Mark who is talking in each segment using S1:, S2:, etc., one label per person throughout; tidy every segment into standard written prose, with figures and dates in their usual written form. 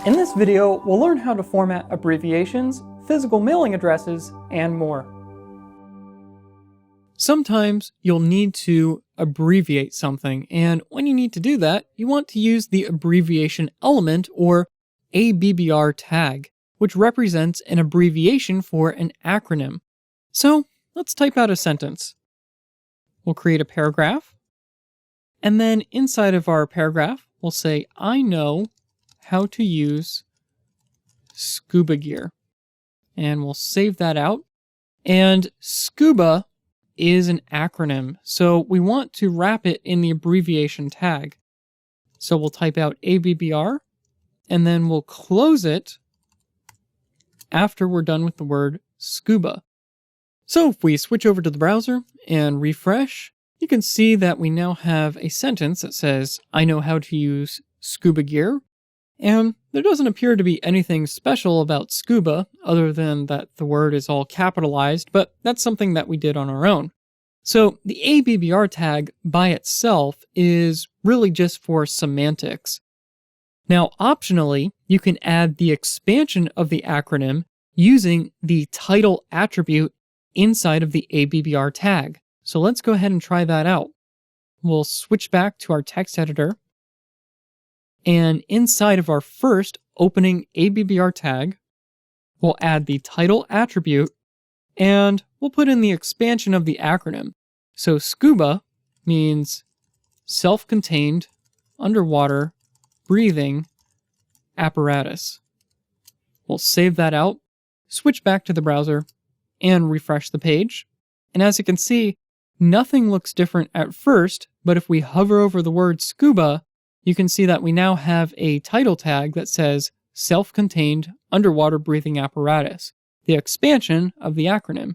S1: In this video, we'll learn how to format abbreviations, physical mailing addresses, and more. Sometimes you'll need to abbreviate something, and when you need to do that, you want to use the abbreviation element or ABBR tag, which represents an abbreviation for an acronym. So let's type out a sentence. We'll create a paragraph, and then inside of our paragraph, we'll say, I know how to use scuba gear. And we'll save that out. And scuba is an acronym, so we want to wrap it in the abbreviation tag. So we'll type out ABBR, and then we'll close it after we're done with the word scuba. So if we switch over to the browser and refresh, you can see that we now have a sentence that says, I know how to use scuba gear. And there doesn't appear to be anything special about scuba other than that the word is all capitalized, but that's something that we did on our own. So the ABBR tag by itself is really just for semantics. Now, optionally, you can add the expansion of the acronym using the title attribute inside of the ABBR tag. So let's go ahead and try that out. We'll switch back to our text editor. And inside of our first opening ABBR tag, we'll add the title attribute, and we'll put in the expansion of the acronym. So scuba means self-contained, underwater, breathing apparatus. We'll save that out, switch back to the browser, and refresh the page. And as you can see, nothing looks different at first, but if we hover over the word scuba, you can see that we now have a title tag that says self-contained underwater breathing apparatus, the expansion of the acronym.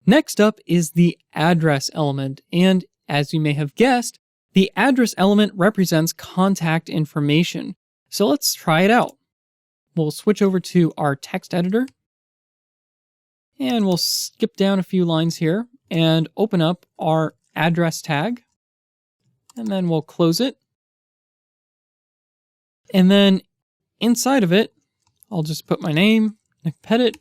S1: Next up is the address element, and as you may have guessed, the address element represents contact information. So let's try it out. We'll switch over to our text editor, and we'll skip down a few lines here and open up our address tag, and then we'll close it. And then inside of it, I'll just put my name, pet it.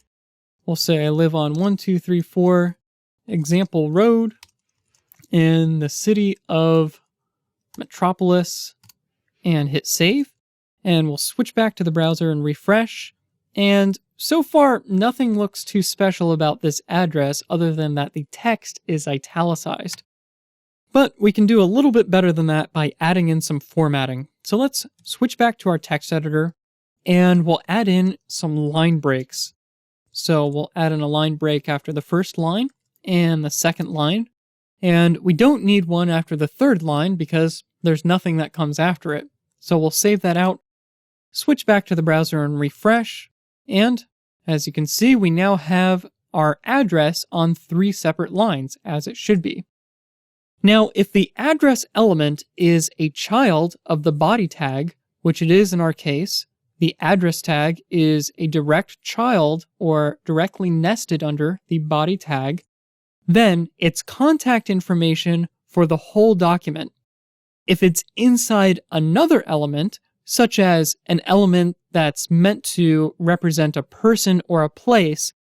S1: We'll say I live on 1234 Example Road in the city of Metropolis, and hit save. And we'll switch back to the browser and refresh. And so far, nothing looks too special about this address other than that the text is italicized. But we can do a little bit better than that by adding in some formatting. So let's switch back to our text editor, and we'll add in some line breaks. So we'll add in a line break after the first line and the second line. And we don't need one after the third line because there's nothing that comes after it. So we'll save that out, switch back to the browser and refresh. And as you can see, we now have our address on 3 separate lines, as it should be. Now, if the address element is a child of the body tag, which it is in our case, the address tag is a direct child or directly nested under the body tag, then it's contact information for the whole document. If it's inside another element, such as an element that's meant to represent a person or a place,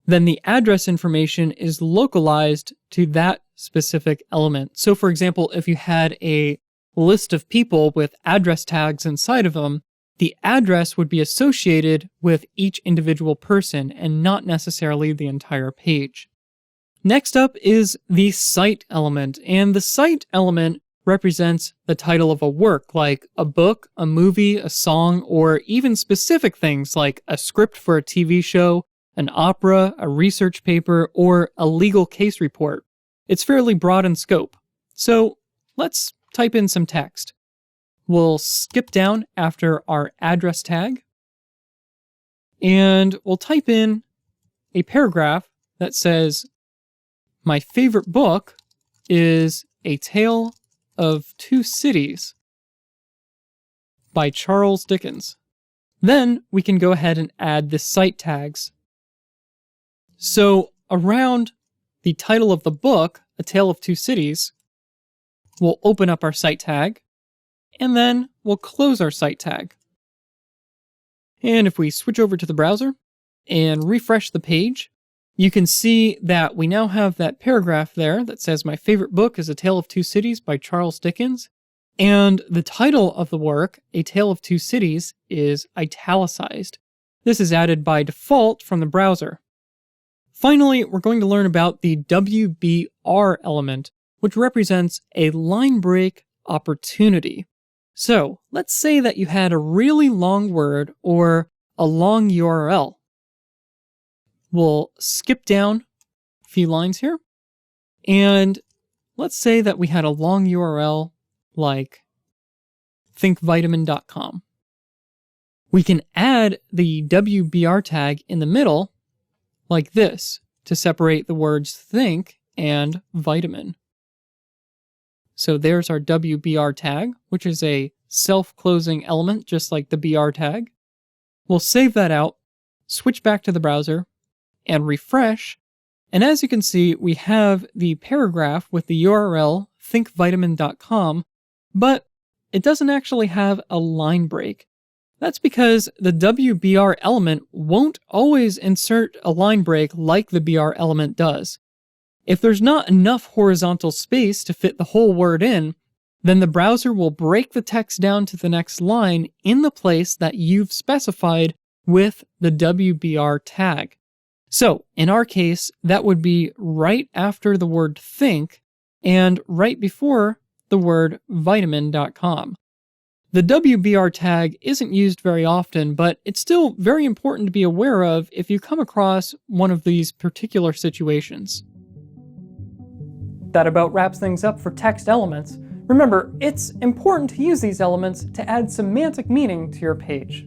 S1: then the address information is localized to that specific element. So for example, if you had a list of people with address tags inside of them, the address would be associated with each individual person and not necessarily the entire page. Next up is the cite element, and the cite element represents the title of a work, like a book, a movie, a song, or even specific things like a script for a TV show, an opera, a research paper, or a legal case report. It's fairly broad in scope. So let's type in some text. We'll skip down after our address tag, and we'll type in a paragraph that says, my favorite book is A Tale of Two Cities by Charles Dickens. Then we can go ahead and add the cite tags. So around the title of the book, A Tale of Two Cities, we'll open up our cite tag, and then we'll close our cite tag. And if we switch over to the browser and refresh the page, you can see that we now have that paragraph there that says, "My favorite book is A Tale of Two Cities by Charles Dickens." And the title of the work, A Tale of Two Cities, is italicized. This is added by default from the browser. Finally, we're going to learn about the WBR element, which represents a line break opportunity. So let's say that you had a really long word or a long URL. We'll skip down a few lines here. And let's say that we had a long URL like thinkvitamin.com. We can add the WBR tag in the middle like this to separate the words think and vitamin. So there's our WBR tag, which is a self-closing element just like the BR tag. We'll save that out, switch back to the browser, and refresh. And as you can see, we have the paragraph with the URL thinkvitamin.com, but it doesn't actually have a line break. That's because the WBR element won't always insert a line break like the BR element does. If there's not enough horizontal space to fit the whole word in, then the browser will break the text down to the next line in the place that you've specified with the WBR tag. So, in our case, that would be right after the word think and right before the word vitamin.com. The WBR tag isn't used very often, but it's still very important to be aware of if you come across one of these particular situations. That about wraps things up for text elements. Remember, it's important to use these elements to add semantic meaning to your page.